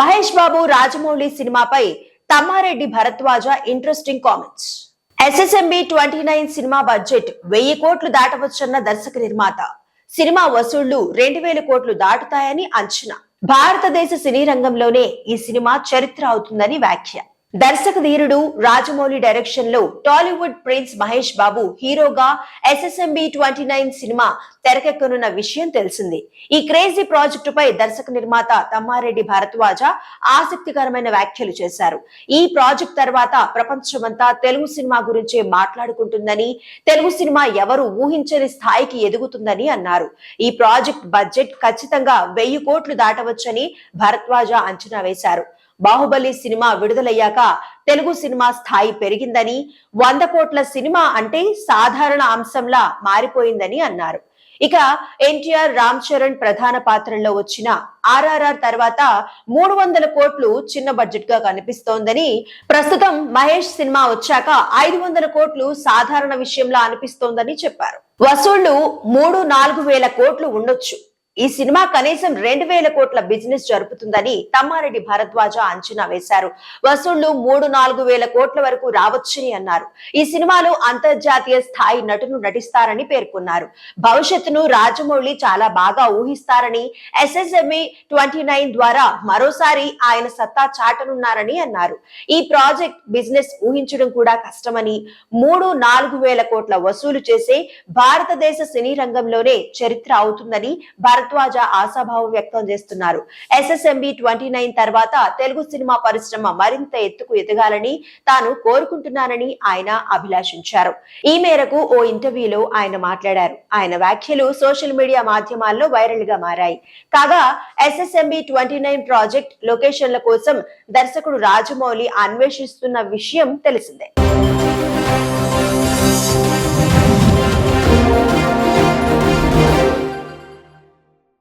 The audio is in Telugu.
మహేష్ బాబు రాజమౌళి సినిమాపై తమ్మారెడ్డి భరద్వాజ ఇంట్రెస్టింగ్ కామెంట్స్. ఎస్ఎస్ఎంబి 29 సినిమా బడ్జెట్ 1000 కోట్లు దాటవచ్చన్న దర్శక నిర్మాత. సినిమా వసూళ్లు 2000 కోట్లు దాటుతాయని అంచనా. భారతదేశ సినీ రంగంలోనే ఈ సినిమా చరిత్ర అవుతుందని వ్యాఖ్య. దర్శక ధీరుడు రాజమౌళి డైరెక్షన్ లో టాలీవుడ్ ప్రిన్స్ మహేష్ బాబు హీరోగా ఎస్ఎస్ఎంబి 29 సినిమా తెరకెక్కనున్న విషయం తెలిసింది. ఈ క్రేజీ ప్రాజెక్టుపై దర్శక నిర్మాత తమ్మారెడ్డి భరద్వాజ ఆసక్తికరమైన వ్యాఖ్యలు చేశారు. ఈ ప్రాజెక్ట్ తర్వాత ప్రపంచమంతా తెలుగు సినిమా గురించే మాట్లాడుకుంటుందని, తెలుగు సినిమా ఎవరు ఊహించని స్థాయికి ఎదుగుతుందని అన్నారు. ఈ ప్రాజెక్ట్ బడ్జెట్ ఖచ్చితంగా 1000 కోట్లు దాటవచ్చని భరద్వాజ అంచనా వేశారు. బాహుబలి సినిమా విడుదలయ్యాక తెలుగు సినిమా స్థాయి పెరిగిందని, 100 కోట్ల సినిమా అంటే సాధారణ అంశంలా మారిపోయిందని అన్నారు. ఇక ఎన్టీఆర్, రామ్ చరణ్ ప్రధాన పాత్రల్లో వచ్చిన RRR తర్వాత 300 కోట్లు చిన్న బడ్జెట్ గా కనిపిస్తోందని, ప్రస్తుతం మహేష్ సినిమా వచ్చాక 500 కోట్లు సాధారణ విషయంలా అనిపిస్తోందని చెప్పారు. వసూళ్లు 3-4 వేల కోట్లు ఉండొచ్చు. ఈ సినిమా కనీసం 2000 కోట్ల బిజినెస్ జరుపుతుందని తమ్మారెడ్డి భరద్వాజ అంచనా వేశారు. వసూళ్లు 3-4 వేల కోట్ల వరకు రావచ్చని అన్నారు. ఈ సినిమాలో అంతర్జాతీయ స్థాయి నటులు నటిస్తారని పేర్కొన్నారు. భవిష్యత్తును రాజమౌళి చాలా బాగా ఊహిస్తారని, ఎస్ఎస్ఎంబి 29 ద్వారా మరోసారి ఆయన సత్తా చాటనున్నారని అన్నారు. ఈ ప్రాజెక్ట్ బిజినెస్ ఊహించడం కూడా కష్టమని, 3-4 వేల కోట్ల వసూలు చేసే భారతదేశ సినీ రంగంలోనే చరిత్ర అవుతుందని భరద్వాజ ఆశాభావం వ్యక్తం చేస్తున్నారు. ఎస్ఎస్ఎంబి 29 తర్వాత తెలుగు సినిమా పరిశ్రమ మరింత ఎత్తుకు ఎదగాలని తాను కోరుకుంటున్నానని ఆయన అభిలాషించారు. ఈ మేరకు ఓ ఇంటర్వ్యూలో ఆయన మాట్లాడారు. ఆయన వ్యాఖ్యలు సోషల్ మీడియా మాధ్యమాల్లో వైరల్ గా మారాయి. కాగా ఎస్ఎస్ఎంబి 29 ప్రాజెక్ట్ లొకేషన్ల కోసం దర్శకుడు రాజమౌళి అన్వేషిస్తున్న విషయం తెలిసిందే.